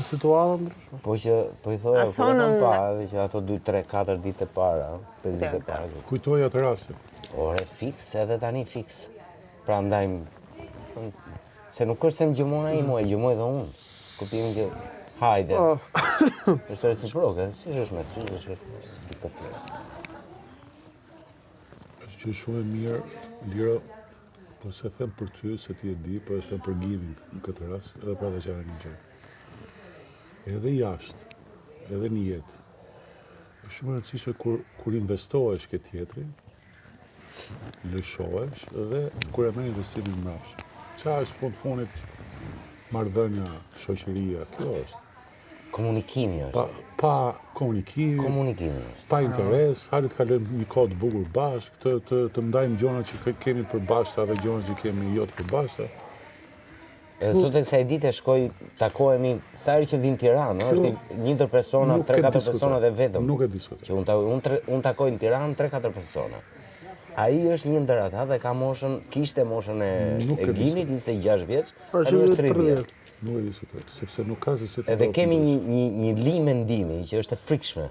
Për situata ndryshme. Po i thoja, kur e kam pa, edhe që ato 2, 3, 4 ditë e para, 5 ditë e para. Kujtoja atë rastin. Ore, fiks, edhe tani fiks. Pra ndaj, se nuk është se më gjëmona i e gjëmoj dhe unë. Kuptimin që, hajde. është reciproke, si është me ty, është Është që shumë e mirë, Liro, po se them për ty, se ti e di, po e them për Givin në këtë rast, edhe për ata që janë një gjë. Edhe jashtë, edhe në jetë, është shumë e rëndësishme kur investohesh ke tjetri, lëshohesh dhe kur e merr investimin mbrapsht. Qa është fundit marrëdhënia, shoqëria, kjo është. Komunikimi është. Pa komunikimi është. Pa interes, hajde të kalojmë një kohë të bukur bashkë, të ndajmë gjona që kemi përbashkëta dhe gjona që kemi jo të përbashkëta. Edhe sot e kësaj dite shkoj, takohemi, sa herë që vinë Tiranë, është një ndër persona, 3-4 persona dhe vetëm. Nuk e diskutoj. Që unë takoj në Tiranë 3-4 persona. Ai është një ndër ata dhe kishte moshën e Ginit, 26 vjeç, tani është 30. Nuk e diskutoj, sepse nuk ka se si të edhe kemi një linjë mendimi që është e frikshme.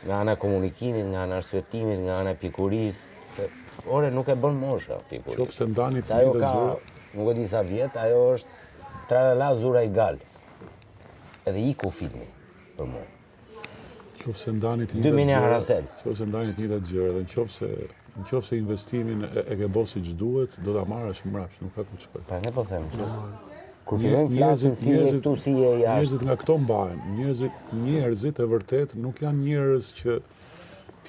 Nga ana komunikimit, nga ana arsyetimit, nga ana pikurisë. Ore, nuk e bën mosha pikurisë. Qofse ndani të një dhe gjëra. Nuk e di sa vjet, ajo është tralala zura i gal. Edhe iku filmi për mua. Qofse ndani të një 2000 Harasel. Qofse ndani të një dhe gjëra dhe në qofse investimin e ke bo si që duhet, do ta marrësh mbrapsht, nuk ka ku të shkoj. Pa ne po them. Kur fillojnë flasin si e këtu, si e jashtë. Njerëzit nga këto mbahen. Njerëzit e vërtet nuk janë njerëz që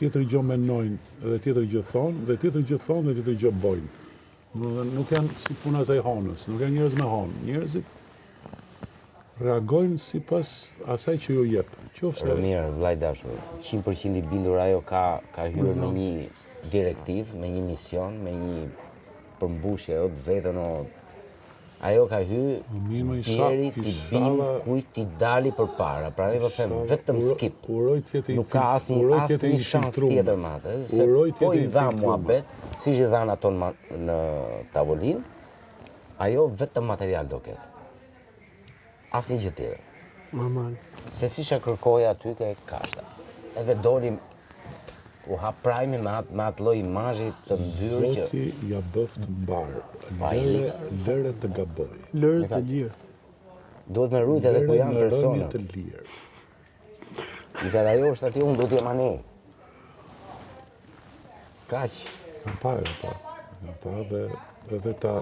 tjetër gjë menojnë dhe tjetër gjë thonë, dhe tjetër gjë thonë dhe tjetër gjë bojnë. Nuk janë si puna e honës, nuk janë njerëz me honë. Njerëzit reagojnë sipas asaj që ju jep. Qofse mirë, vllai dashur, 100% i bindur ajo ka hyrë me një direktiv, me një mision, me një përmbushje o të vetën o ajo ka hyrë njeri t'i binë kujt t'i dali për para. Pra ne po them, vetëm skip. Nuk ka asnjë shans tjetër më atë. Se po i dha muhabet, siç i dhan ato në tavolinë, ajo vetëm material do ketë. Asnjë gjë tjetër. Normal. Se siç e kërkoja aty ke kashta. Edhe dolim u hap prajmi me atë lloj imazhi të ndyrë që Zoti ja bëft mbar. Lëre të gaboj. Lëre të lirë. Duhet me rujt edhe ku janë persona. Të lirë. I ka ajo është aty, unë do t'jem anej. Kaq. Pa dhe edhe ta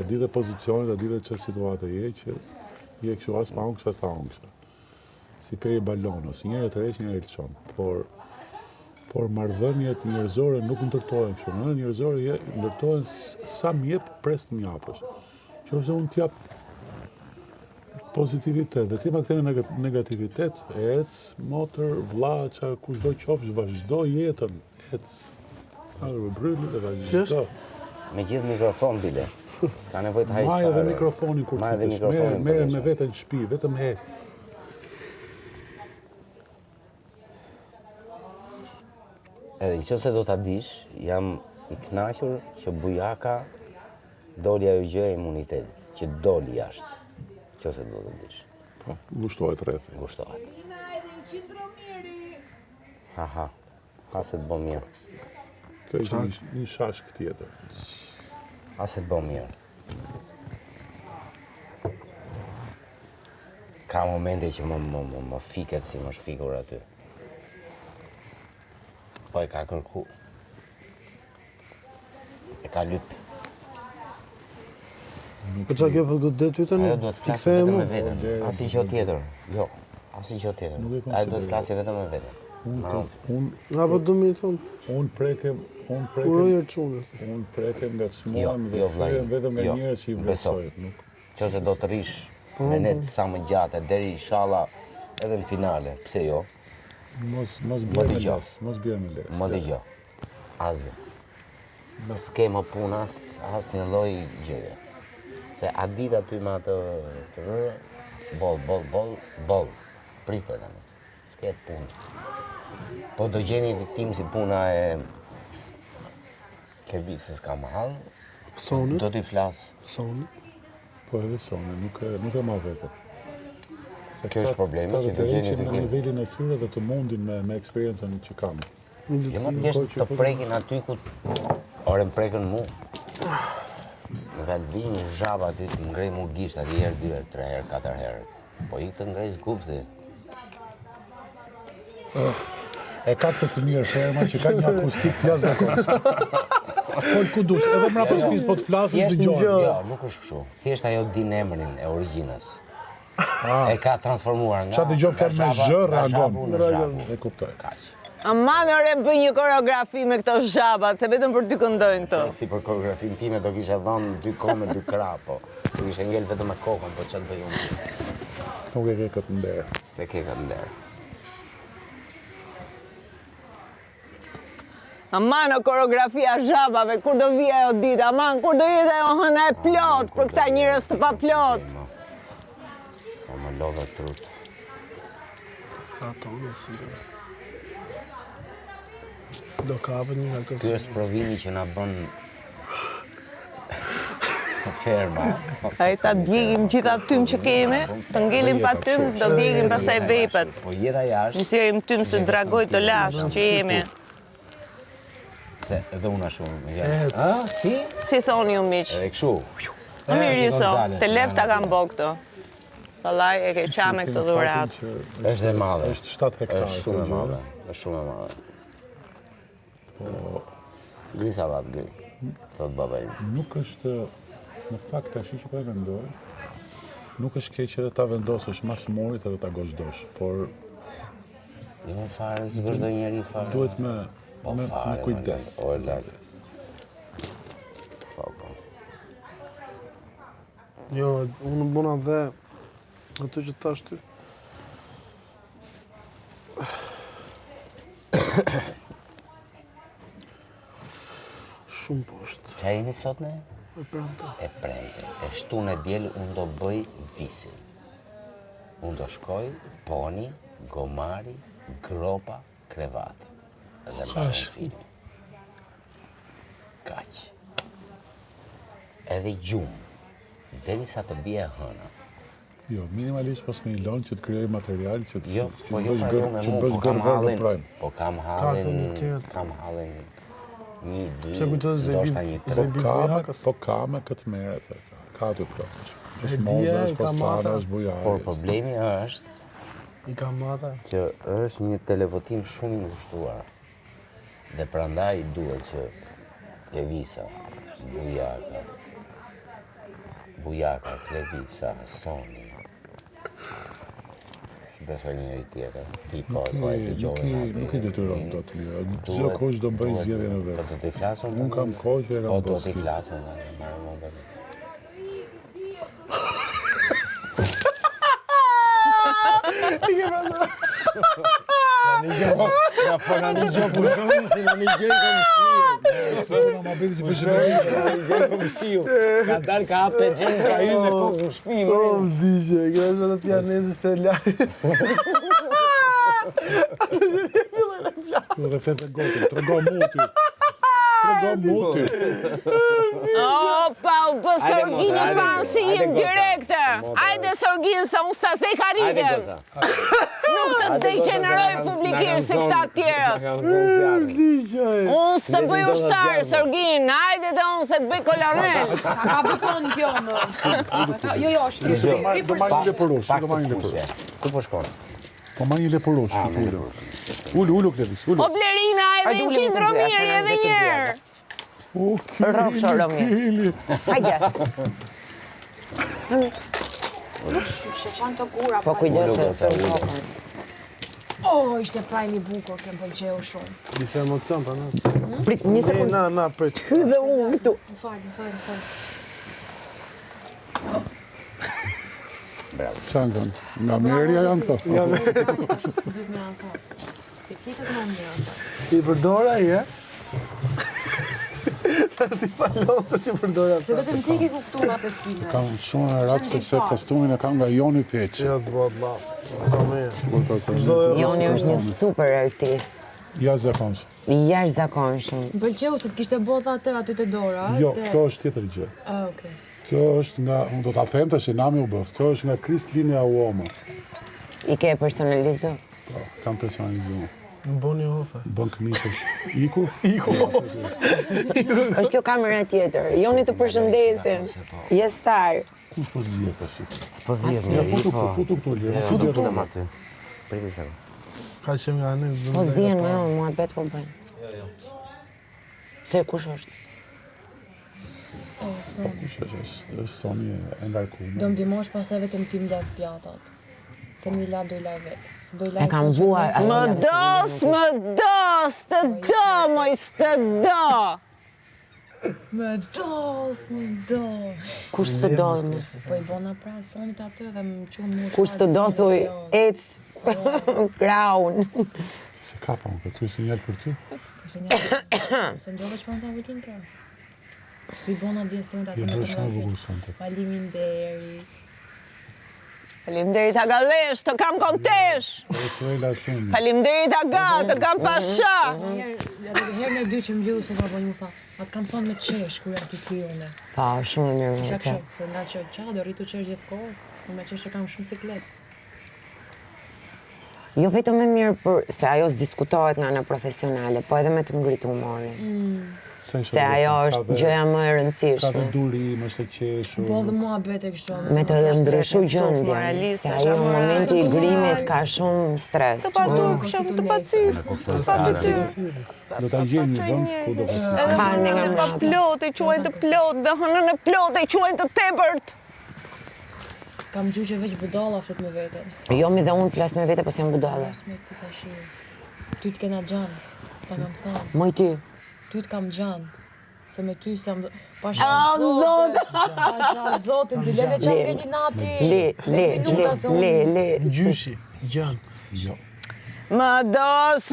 di dhe pozicionit, ta di dhe që situatë je që je kështu as pa ongës, as ta ongës. Si peri balonës, njëre të req, njëre të qonë. Por marrëdhëniet njerëzore nuk ndërtohen kështu. Marrëdhëniet njerëzore ndërtohen sa m'jep pres të m'japësh. Qofse unë t'jap pozitivitet dhe ti ma këtene negativitet, ec, motër, vlla, qa kushdo qofsh, vazhdo jetën, ec. Bryllë dhe vazhdo. Me gjithë mikrofon, bile. S'ka nevoj të hajtë fare. Maja dhe mikrofonin kur t'kesh, mere me vete në shtëpi, vetëm hec. Edhe i qëse do t'a dish, jam i knaqur që Bujaka doli ajo gjë e imunitetit, që doli jashtë. Qëse do t'a dish. Po, ngushtohet rrethi. Ngushtohet. Haha, ha se t'bo mirë. Kjo është një shashk tjetër. Ha se t'bo mirë. Ka momente që më fiket si më shfikur aty. Po e ka kërku. E ka lyp. Po qa kjo për godet ty tani? Ajo duhet të flasë vetëm me vetën. Asi që tjetër. Jo, asi që tjetër. Ajo duhet të flasë vetëm me vetën. Apo du me i thonë? Unë prekem nga të smuam dhe frem vetëm nga njerëz që i vlerësojnë. Qëse do të rish me net sa më gjatë, deri inshallah edhe në finale. Pse jo? Mos bjerë me les. Më dëgjo. Azë. S'ke më puna as një lloj gjëje. Se a dit aty me atë të rrë, bol. Pritë tani. S'ke punë. Po do gjeni viktim si puna e ke visës ka mahal. Sonit? Do t'i flasë. Sonit? Po edhe Sonit, nuk e ma vetëm. Kjo është problemi që të gjeni në nivelin e tyre dhe të mundin me eksperiencën që kam. Jo më thjesht të prekin aty ku... Ore më prekën mu. Dhe të vi një zhaba aty të ngrej mu gisht aty herë, 2 herë, 3 herë, 4 herë. Po i të ngrej zgupti. E ka këtë mirë ferma që ka një akustik të jashtëzakonshme. Fol ku dush, edhe mbrapa shtëpisë po të flasin dëgjojnë. Jo, nuk është kështu. Thjesht ajo din emrin e origjinës. E ka transformuar nga... Qa dëgjon fjalë me zhë, reagon. E kuptoj. Kaq. Aman, ore, bëj një koreografi me këto zhabat, se vetëm për ty këndojnë këto. Si për koreografin time do kisha dhënë 2 kome, 2 krah, po. Do kisha ngel vetëm me kokën, po çfarë bëj unë? Nuk e ke këtë nder. Se ke këtë nder. Aman, o koreografia zhabave, kur do vija ajo ditë, aman, kur do jetë ajo hëna e plot, për këta njerëz të pa plot. Sa më lodhe trut. S'ka tonë, si... Do kapën një nga Ky këto... është provimi që na bën ferma. Ai ta djegim gjitha tym që kemi, të ngelim pa tym, do djegim pasaj vepet. Po jeta jashtë, Nxjerrim tym se dragoj të lash që jemi. se edhe unë ashtu më gjatë. Ah, si? Si thoni ju miq? Edhe kështu. Mirë so, Gonzales, të lefta kam bo këto. Vallai e ke qa me këtë dhurat. Është e madhe. Është 7 hektarë. Është shumë e madhe. Është shumë e madhe. Gri salat, gri. Thot baba im. Nuk është, në fakt tash që po e mendoj, nuk është keq edhe ta vendosësh mas morit edhe ta gozhdosh, por Jo më fare, si vazhdo njeri fare. duhet me fare, kujdes. O, e lartë. Po. Jo, unë bëna dhe ato që thash ty. Shumë poshtë. Qa jemi sot ne? E pranta. E premte. E shtu në djelë unë do bëj visin. Unë do shkoj, poni, gomari, gropa, krevati. Edhe marrë film. Kaq. Edhe gjumë. Deri sa të bje hëna. Jo, minimalisht pas me ilon që të krijoj material që të Jo, po jo pra jo me që mu, bësh po kam gërvar në hallin, prajm. po kam Katër, hallin, një tjetë. kam hallin 1, 2, Pse kujtohet ndoshta Zebi- 1, Po 3. ka me këtë merret. Ka aty plotësh. Është dia, moza, e është ka kostana, mata. është bujare. Por problemi është I ka mata. që është një televotim shumë i ngushtuar. Dhe prandaj duhet që Levisa, Bujaka, Levisa, Soni. Besoj njëri tjetër. Ti po e dëgjove. Nuk i detyron dot lira. Çdo kush do bëj zgjedhjen e Po vet. do t'i flasun? Unë kam kohë që e Po kam do t'i bërë. flasun, marrë më bëri. Po në një gjë pushoni, si në një gjë kom Sa ma bëri që shiu. Ka dalë ka hapë gjenë, ka hyrë në kokë në shpi. O, vdiqe, kjo është edhe pjanezës të lajë. Dhe fletë gotën, trego mu ty. Trego mu ty. Opa, u bë Sorgini hajde, fansi hajde, im goca. direkte. Hajde Sorgin, sa unë sta se ka Hajde rigem. goza. Nuk të degeneroj publikisht si këta tjerët. Vdiqe. Unë së të bëj ushtarë, Sorgin, hajde dhe unë se të bëj kolonet. Ka buton kjo më. Jo, është Do marrë një lepurush, do marrë një lepurush. Ku po shkon? Po marrë një lepurush, Ulu, Klevis, ulu. O Blerina, edhe në qindro mirë edhe njerë. Rrofsho Romi. Hajde. Nuk sheqan të kura. Po kujdes se Goca, thon ulu. kokën. Ishte prajm i bukur, kem pëlqeu shumë. Disa emocion për nas. Prit një sekundë. Na, prit. Hy dhe unë këtu. Më fal. Qanë kanë? Nga merja janë këto? Duhet me anë pasë. Si flitet më mirë ose. I përdora i, e? Ta është i falon se ti përdora Se vetëm ti ke kuptuar atë filmin. Kam shumë në rak sepse kostumin e kam nga Joni Feqi. Ja, zbot, la. Ka me. Joni është një super artist. Ja zakonshëm. Jashtëzakonshëm. Më pëlqeu se të kishte bota atë aty te dora. Jo, kjo është tjetër gjë. Okej. Kjo është nga, unë do ta them tash që nami u bëft. Kjo është nga Kristlini Auoma. I ke personalizu. Po, kam personalizuar. Më bëni hofe. Bën këmishësh. Iku? Është kjo kamera tjetër. Joni të përshëndesin. Jestar. Kush po zgjihet tash? Po zjedh Ja një, futu këtu lirë. futu këtu kam aty. Priti se. Ka që nga ne. Po zien me unë, mua bet po bëjnë. Se kush është? Kush është Soni e ngarkuar. Do më dimosh pas e vetëm ti mbledh pjatat. Se mi la do i laj vetë. Se do i laj E kam vuar. Më dos, të do, moj, të do. Më do. Kush të do në? Po i bona pra sonit aty dhe më qunë mu. Kush të do thuj, ec, kraun. Se ka pa unë, kjo sinjal për ty? Se ndrove që për në ta weekend pra. Ti bona dje sonit aty Je me bërë të shumë mrafit. vogël sonte. Faleminderit. Faleminderit Agalesh, të kam kontesh. E thuela shumë. Faleminderit Aga, të kam pasha. Herë në dy që më lju se ka bëj mu tha. Atë kam thonë me qesh kur jam të kryone. Pa, shumë e mirë me Shak kjo. shak, se nga që qa do rritu qesh gjithë kohës, po me qesh e kam shumë siklet. Jo vetëm e mirë për se ajo s'diskutohet nga ana profesionale, po edhe me të ngritë humorin. Se ajo është gjëja më e Ka të rëndësishme. durim, është e qeshur. Po dhe mua bete kështu. Me të ndryshu gjendjen, moraliste, se ajo në momenti i grimit ka shumë stres. Të paturkshëm, të pacyr. Do ta gjejmë një vend ku do të Ka një nga Pa mbrapa. plot, i quajnë të plot, dhe hënën e plot, i quajnë të tepërt. Kam gju që veç budalla flet me veten. Jo mi dhe unë flas me vete, po s'jam budalla. As me ti tash. Ty të kena gjan. Ta kam thënë. Moj ty. Ty të kam gjan. Se me ty s'jam... Pasha A, Zot! Pasha Zotin, ti lene qa ngelli nati. Le. Gjyshi, gjanë. Jo. Më dos,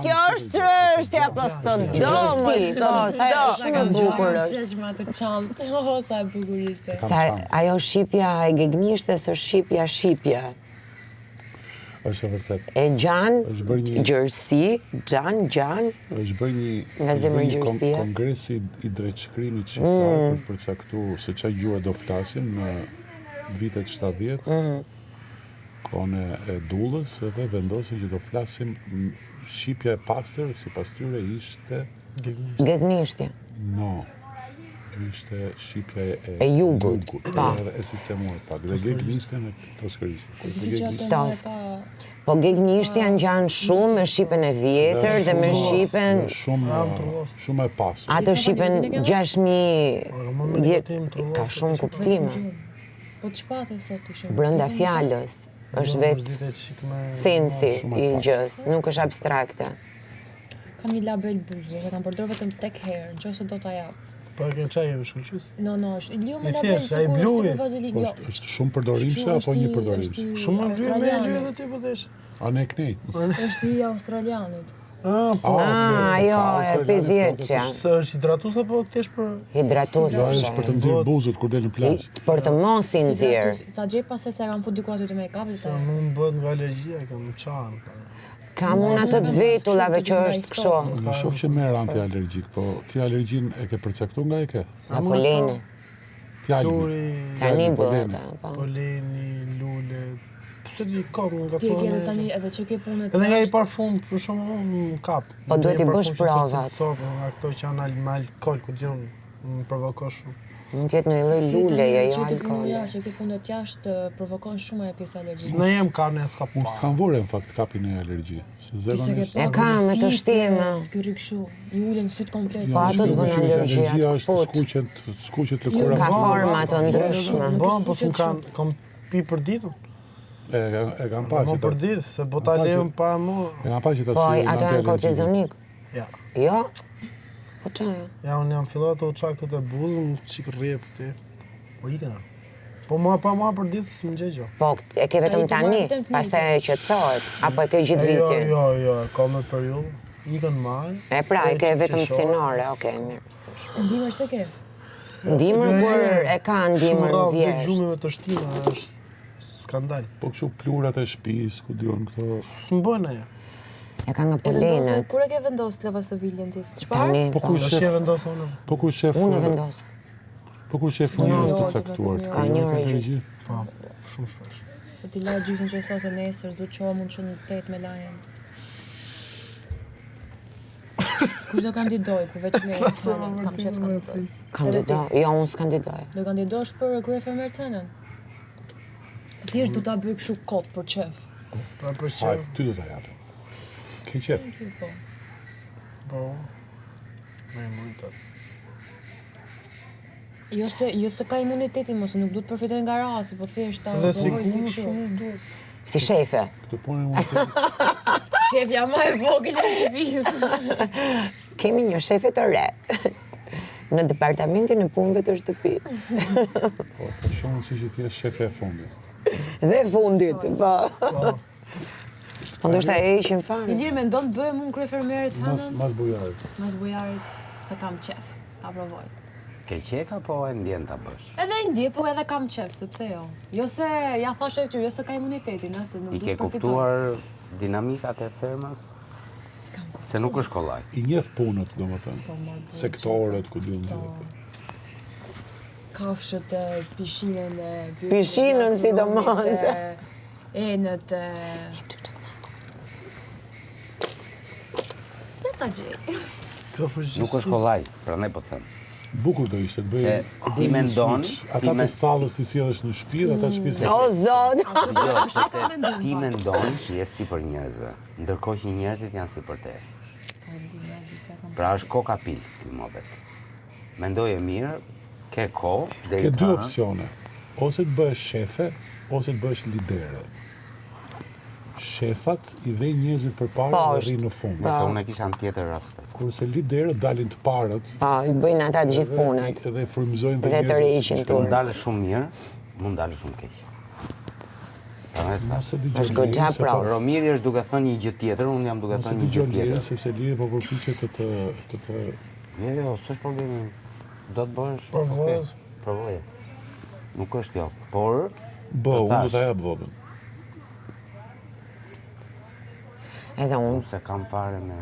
kjo është çështja, po s'të do, më Si, po, sa do. shumë e bukur është. Qesh ma të qaltë. Oh, sa e bukur ishte. Sa ajo shqipja e gegnishtes është shqipja. Është e vërtet. E gjan, Është bërë një gjërsi, gjan. është bërë një Nga zemër gjërësia. kongresi i drejtshkrimit shqiptar për të përcaktuar se çfarë gjuhë do flasim në vitet 70. Kohën e Dullës dhe vendosin që do flasim shqipja e pastër sipas tyre ishte Gegnishtje. ishte shqipja E jugut, pa. e sistemuar pak dhe gegnishten e toskrishten. Tosk. Po gegnishtja ngjan shumë me shqipen e vjetër dhe me shqipen Shumë e pasur. ato shqipen 6000 vjet ka shumë kuptime. Po të shpate sot ishim. Brenda fjalës është vetë sensi i gjës, nuk është abstrakte. Kam një label buzo, e kam përdor vetëm tek herë, nëse do ta jap. Po e kënë qaj e shkullqys. No, është liu me I label, thjesht, ai blui. Po është shumë përdorimshë apo një përdorimshë? Shumë më bërë me e gjë dhe ti po desh. A ne knejt? Është i australianit. Po. Ajo e 50-që, Se është hidratus apo thjesht për... hidratus Jo, është për të nxjerrë buzët kur del në plazh. për të mos i nxjerr. Ta gjej pas se kam fu diku aty të me kapit. Se mu më bëhet nga alergjia, kam qanë. Kam unë ato të vetullave që është kështu. Në shoh që merr antialergjik, po ti alergjin e ke përcaktuar nga e ke? Nga poleni. Fjalën. Tani bëhet, poleni. po. Poleni, lule... Pse ti kokë nga Ti e ke edhe fone... tani edhe që ke punët. Edhe nga i parfum, për shumë më kap. Po duhet i Një bësh parfum që provat. sot nga këto që janë me alkohol, ku t'jon më provoko shumë. Mund t'jetë në lloj luleje, jo alkoole. Që ke punët jashtë provokon shumë e pjesë alergjike. Ne jem karne e s'ka Unë pa. s'kam vore në fakt kapin e alergji. Se zëronisht. E ka me të shtime. Ky rrikshu, ju ulen syt komplet. Po ato të bën alergjia të Është skuqet lëkura. Ka forma të ndryshme. Bon, po s'm kam pi për ditën. E kam Pa pa më që për ditë, se po ta lejmë pa mu. e kam pa që ta Po si ato janë kortizonik. Ja. Jo? Po çaja? Ja, unë jam filluar të uçaktët e buzën, çik rrjep ti. Po ikena. Po mua për ditë s'më gjej gjë. Po e ke vetëm tani, pastaj e qetësohet, apo e ke gjithë vitin? Jo, ka me periudhë. Ikën maj. E pra, e ke vetëm stinore, okej, mirë. Ndimër se ke? Ndimër kur e ka ndimër Shumë vjesht. gjumë të shtina, është skandal. Po kështu plurat e shtëpisë, ku diun këto. S'më bën ajo. E ka nga E vendosë, polenet. kur e ke vendosë Levasoviljen ti? Çfarë? Tani, Po po. ku Është shef, e vendosë unë. po ku shef, Unë vendos. po ku shef njerëz të caktuar. Ka një regjist. Po, shumë shpesh. Se Se ti la gjithën që thosë nesër, s'du qoha mund që në 8 me lajen. Kush do kandidoj, përveç me Tënën, kam qef kandidoj. Kandidoj, jo, unë s'kandidoj. Do kandidosh për kryefermer Tënën? Ti është du ta bëj kështu kot për qef. Pra për Hajde, qef. ty do ta japim. Ke qef. Po. Po. Me mujtë. Jo se ka imunitetin, mos nuk du të përfitoj nga rasti, po thjesht ta Dhe provoj si sigur kështu. shumë duhet. Si shefe. Këtë punë mund të Shefja më e vogël e shtëpisë. Kemi një shefe të re në departamentin e punëve të shtëpisë. po shumë si që ti je shefja e fundit. Dhe fundit, po. Po ndoshta e ishin fare. Ilir mendon të bëhem unë kryefermere Tënën? Mas bujarit. Mas bujarit, se kam qef, ta provoj. Ke qef apo e ndjen ta bësh? Edhe ndje, po edhe kam qef, sepse jo. Jo se, ja thoshe këtu, jo se ka imunitetin, se nuk I du ke të përfitoj. kuptuar dinamikat e fermës? Kam kuptuar. Se nuk është kollaj. I njeh punët, domethënë. Po, marrë punë, Sektorët ku diun Po. gjithë. Kafshët e pishinën e... Pishinën, sidomos. Enët e... Dhe ta gjej. Ka përgjithësi. Nuk është kollaj, prandaj po them. Bukur do ishte të bëj. Se ti mendon, ata të stallës ti sjellësh në shtëpi dhe ata të shtëpisë. O zot. Jo, sepse ti mendon që je si për njerëzve, ndërkohë që njerëzit janë si për te. Pra është koka pil ky mohabet. Mendoje mirë, ke kohë deri Ke dy opsione. Ose të bëhesh shefe, ose të bëhesh lidere. Shefat i vejnë njerëzit përpara dhe Poshtë. rrinë në fund. Se unë e kisha në tjetër aspekt. Kurse liderët dalin të parët Po, i bëjnë ata të gjithë punët. dhe frymëzojnë Dhe të rriqin Mund turp. dalë shumë mirë, mund dalë shumë keq. Prandaj thash. Mos e dëgjoj. Është goxha Lirin, se prap. po- Romiri është duke thënë një gjë tjetër, unë jam duke Mos e thënë një dëgjoj gjë Lirin, tjetër. sepse Liri po përpiqet të Jo, s'është problemi. Do të bësh. Provoje. okay, Provoje. Nuk është kjo, por bë, unë do ta jap votën. Edhe unë. unë se kam fare me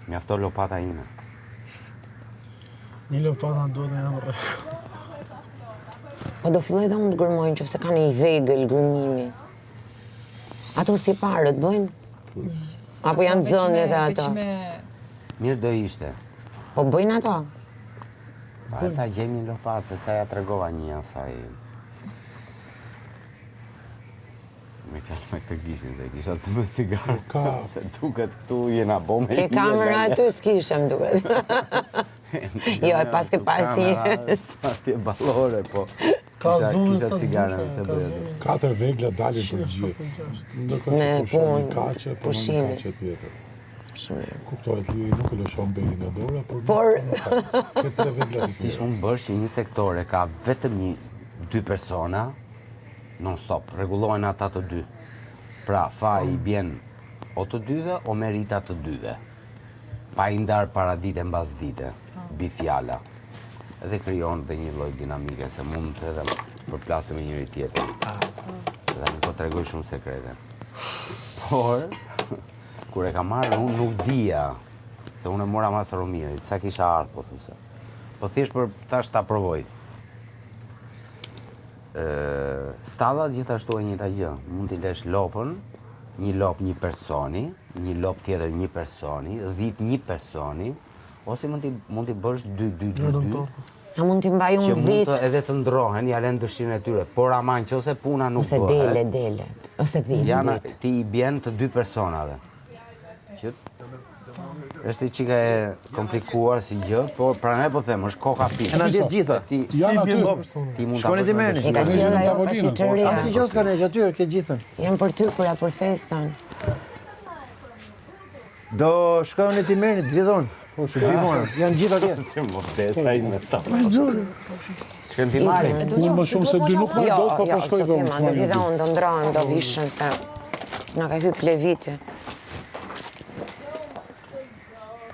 mjafto lopata ime. Një lopata duhet në jam rre. Po do filloj dhe unë të gërmojnë që ka një vegël gërmimi. Ato si parët bëjnë? Apo janë zënë edhe ato? Mirë do ishte. Po bëjnë ato? Pa ta gjejmë një lopatë, se sa ja tregova një asaj. Me fjalë me këtë gishin, se kisha se me cigarë. Ka- Se duket këtu jena bo me Ke kamera aty s'kishem duket. Jo, e pas ke pasi. Kamera është atje ballore, po. Ka zullë Kisha sa cigarën duke, se ka bëhet. zullë. 4 vegla dalin për gjithë. Ndërkohë Me që pushon një punë, kaçe, po pushimi. një kaçe tjetër. Kuptohet Liri nuk e lëshon belin e dora, Por- ke 3 vegla të Si tjera. shumë bësh që një sektore ka vetëm dy persona, non stop, rregullohen ata të dy. Pra, faji i bjen o të dyve o merita të dyve. Pa i ndar para dite mbas dite, bi fjala. Edhe krijon dhe një lloj dinamike se mund të edhe përplasë me njëri tjetër. Dhe nuk po tregoj shumë sekrete. Por, kur e ka marrë, unë nuk dija, se unë e mora mas Romirit, sa kisha ardhë, po thuse. Po thjesht për tash ta provoj. Stallat gjithashtu e njëjta gjë. Mund t'i lesh lopën, një lop një personi, një lop tjetër një personi, 10 një personi, ose mund t'i bësh 2. A mund t'i mbaj Që unë mund vit, të edhe të ndrohen, ja lënë dëshirën e tyre, por aman që ose puna nuk ose delet, ose 10 janë vit. ti i bjen të dy personave. Që është i çika e komplikuar si gjë, por pranaj po them, është koka pikë. Na diet gjitha. Ti Janë aty. ti mund ta Shkoni ti bësh me merrni. E ka dëshirë. sjell ajo tavolinën, pas të çrria. Asi që s'ka ne aty ke gjithën. Jam për tykura për festën. Do shkoni ti merrni, të vjedhon. Po shkrimon. Janë gjithë atje. Si më vdesa i me ta. Shkën ti marrin. Unë më shumë se 2 nuk më Jo, do, po jo, po shkoj Sofima, do dhomë. vjedhon, do ndrohen, do vishëm, se na ka hyp leviti.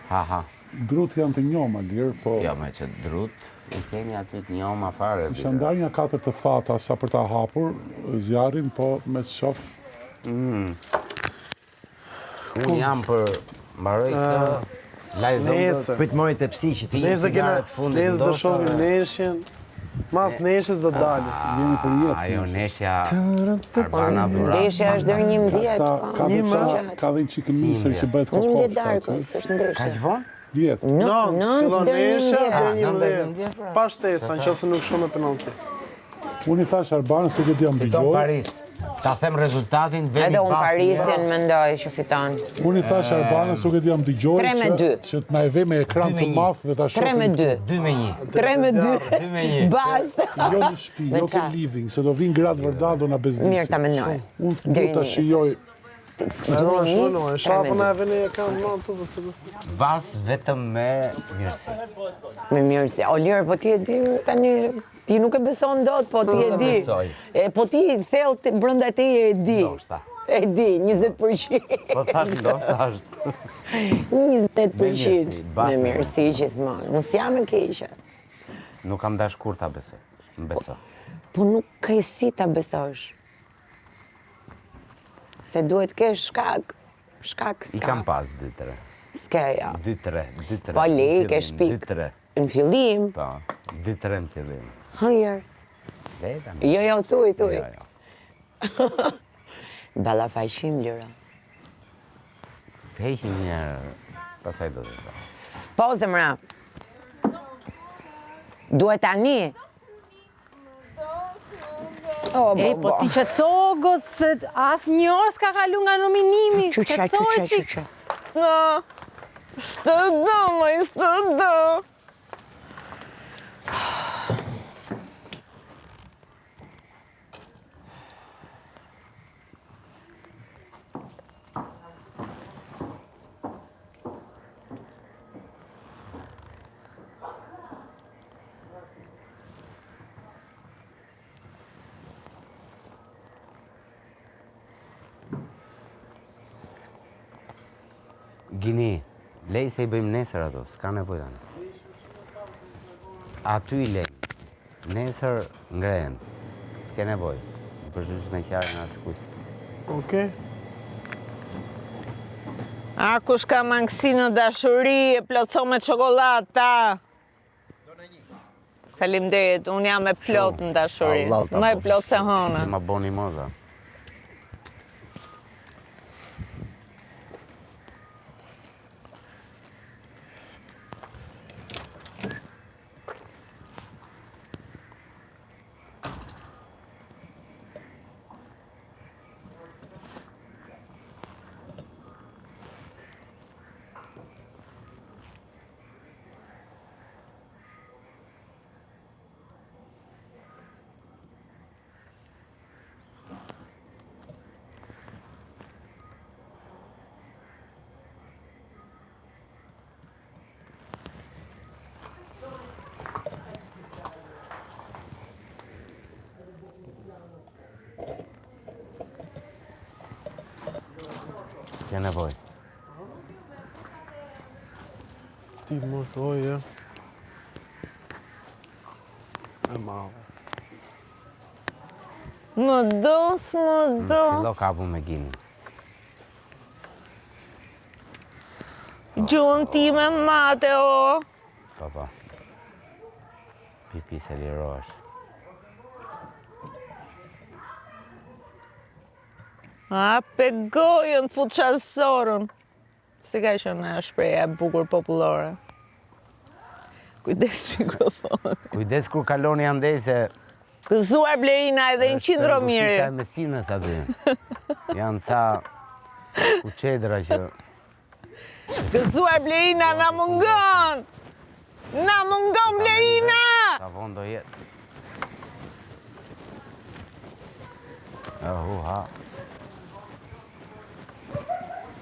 Ha. Drut janë të njoma lirë, po Jo, me që drut, i kemi aty të njoma fare. isha ndar një 4 të fata sa për ta hapur zjarrin, po me shof Unë jam për mbaroj këtë live Nesër. Prit mori te psiqit. Ti Nesër kena, cigaret fundit nesër do ndoshta, shohim dhe- leshin. Mas neshës do dalë. Jemi për jetë. Ajo neshja Arbana Dhura. Ndeshja është deri 11. Ka dhe një qikë misër që bëhet 11 kokopsh. darkës, është Ka ndeshja. që vonë? 10. 9 deri 11. Pa shtesa, në qofë se nuk shko me penalti. Unë i thash Arbanës tuk e di jam Fiton dëgjoj. Paris. Ta them rezultatin veni Edhe unë pas. Parisin mendoj që fiton. Unë i thash Arbanës tuk e di jam dëgjoj 3-2. që të na e ve me ekran të 2-1. madh dhe ta shohim. 3-2. 2-1. 3-2. 2-1. Basta. Jo në shtëpi, jo ke living, se do vinë gratë vërdat do na bezdisin. Mirë ta mendoj. Unë du ta shijoj. Ero shkono, e shapa na e vene e kam në të vësë. Bas vetëm me mirësi. Me mirësi. O lirë, po ti e di tani, ti nuk e beson dot, po ti e di. besoj. Po ti thellë brenda teje e di. Ndoshta. E di, 20%. Po thash ndoshta është. 20%. bas Me me mirësi gjithmonë. Mos jam e keqe. Nuk kam dash kur ta besoj. Më beso. Po nuk ka si ta besosh. Se duhet ke shkak. Shkak s'ka. I kam pas 2-3. S'ke, ja. 2-3. Po le, ke shpik. 2-3. Në fillim, Po, 2-3 në fillim. hënjer. Leta. Jo, thuj. Jo. Balla faqim lira. Heqim njerë, pasaj do të të. Po, zemra. Duhet tani. Ej, po ti qetësogos, se asë një orë s'ka kalu nga nominimi. Qyqa. Shtë do, më shtë do. Gini, lej se i bëjmë nesër ato, s'ka nevojë tani. Aty i lej. Nesër ngrejen. S'ke nevojë. Në përgjithësi me qarën as kujt. Okej. A kush ka mangësi në dashuri, e plotso me çokolata. Faleminderit, unë jam e plot në dashuri. Më e plot se hona. Ma boni moza. Ke nevojë. Ti më toje. E mave. Më do. Fillo kapu me Ginin. Gjuhën time mate, o. Pa. Pipi se lirohesh. A, pe gojën, fut qalësorën. Si ka qenë ajo shpreha e bukur popullore. Kujdes mikrofon. Kujdes kur kaloni andej se Gëzuar Blerina edhe në qindro miri. Është e Mesinës aty. Janë ca kuçedra që Gëzuar Blerina, na mungon! Na mungon Blerina! sa vonë do jetë. Ha.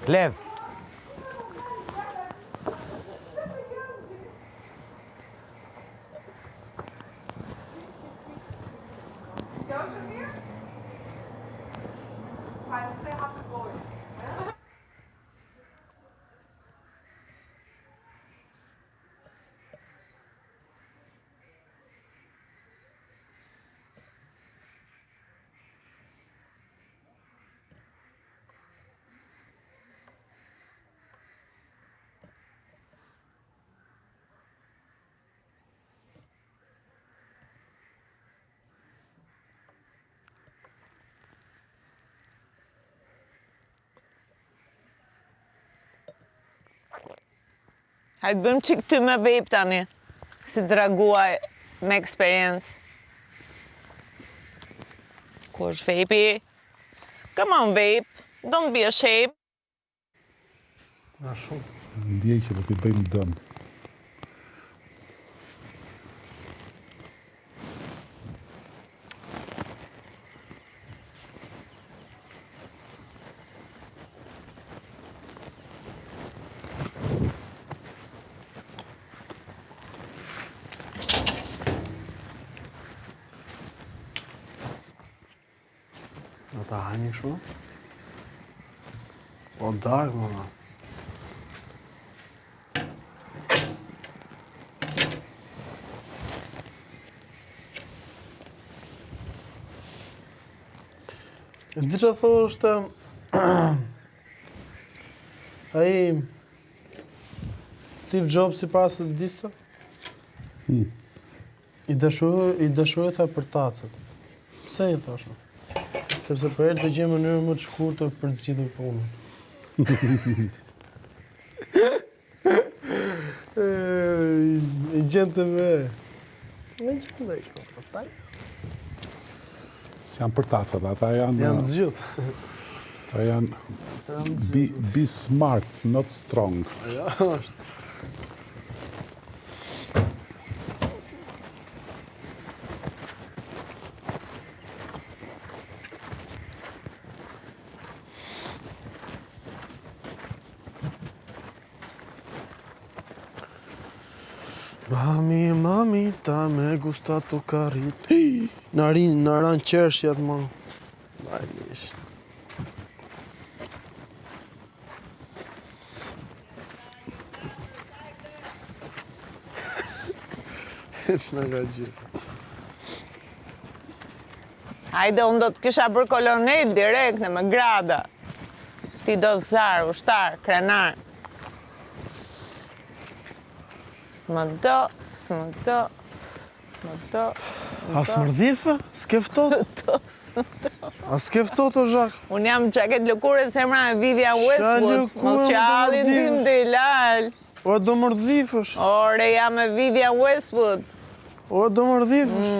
Klev. Hajde bëjmë qik ty me vape tani, si draguaj me eksperiencë. Ku është vape-i? Come on, vape. Don't be ashamed. Na shumë. Ndjej që do t'i bëjmë dëm. Do ta hajni kështu? O dark, mëna. E di që thoshte ai Steve Jobs i pas të diste? I dëshuroj tha për tacët. Pse i thoshme? Sepse për e të gjemë mënyrë më të shkurtër për të zgjidhur punën. I gjente me. Në gjente dhe i kopërtaj. S'janë për tacat, ata janë... Janë zgjidh. Ata janë... Be smart, not strong. Ja, është. Mamita me gusta tu carrit. Në ran qershjat, ma. Bajlish. Që në ka gjithë. Hajde, unë do të kisha bërë kolonel direkt në me grada. Ti do të zarë, ushtar, krenar. Më do, së më do, më do. A smërdhife? Skeftot? A skeftot o zhak? Unë jam qaket lëkure të semra e Vivian Westwood. Mos që allin din dhe lal. O do mërdhifësh? Ore, jam e Vivian Westwood. O do mërdhifësh?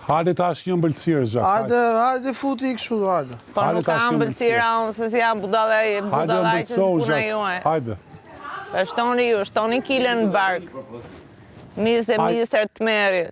Hajde tash një mbëlsirë, Zhak. Hajde futi i kështu, hajde. Po nuk kam bëlsira unë, se si jam budalaj që si puna juaj. Hajde. Shtoni ju, shtoni kilën në bark. Mis dhe minister të merit.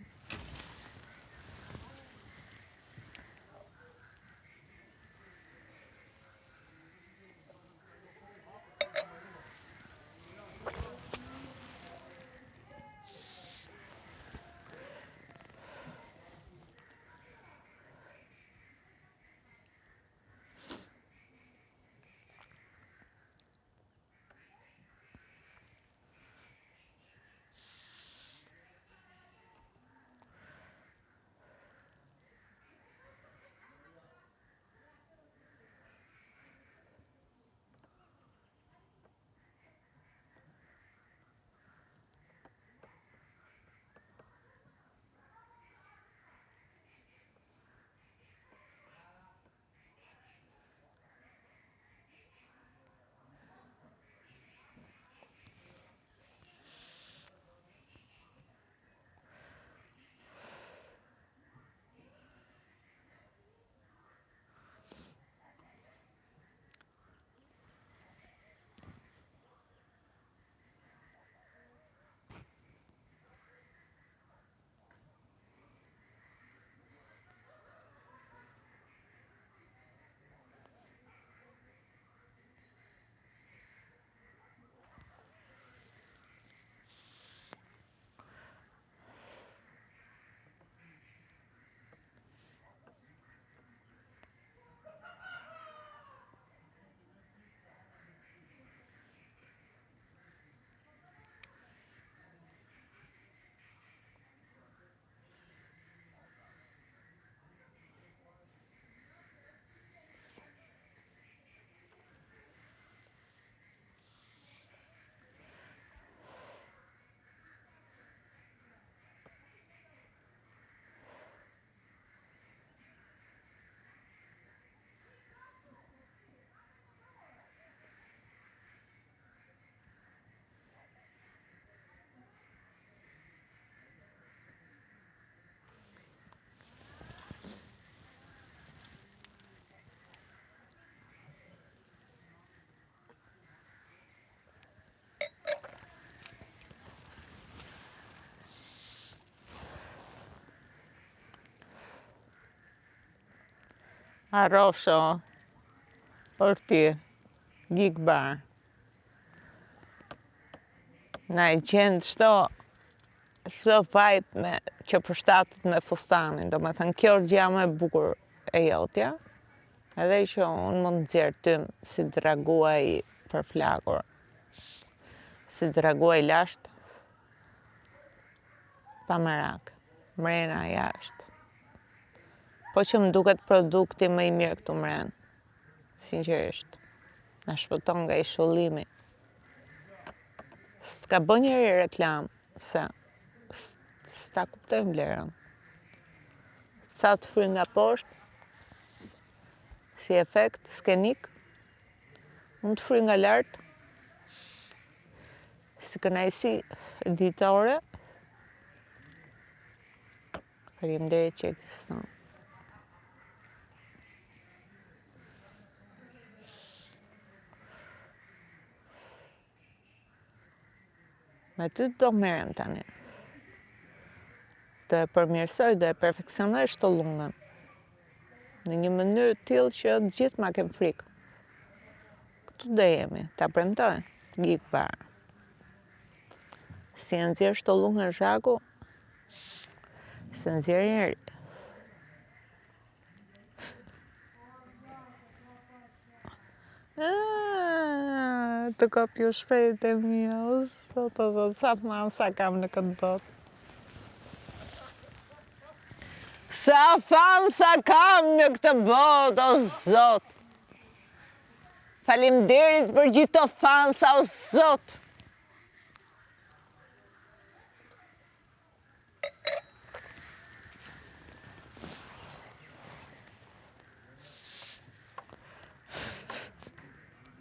Arrofsho, orti, gikbar. Na I gjendë shto vajt që përshtatet me fustanin, do me thënë kjo është gjë më e bukur e jotja, edhe që unë mund nxjerr tym si draguaj për flakur, si draguaj lasht, pa merak, mrena jashtë. Po që më duket produkti më I mirë këtu mren, sinqerisht, na shpëton nga I shullimi. S'ka bë njëri reklam, se s'ta kuptojnë vlerën. Sa të fry nga poshtë, si efekt skenik, mund të fry nga lartë, si kënaqësi ditore. Faleminderit që ekziston. Me ty do merrem tani. Do e përmirësoj, do e perfeksionoj shtollungën. Në një mënyrë tillë që të gjithë ma kem frikë. Këtu do jemi, ta premtoj, gikbar. Si e nxjerr shtollungën zhaku, se nxjerr njeri. Të kopju shprehjet e mia, o zot, sa fansa kam në këtë botë. Sa fansa kam në këtë botë, o zot. Faleminderit për gjithë të fansa, o zot.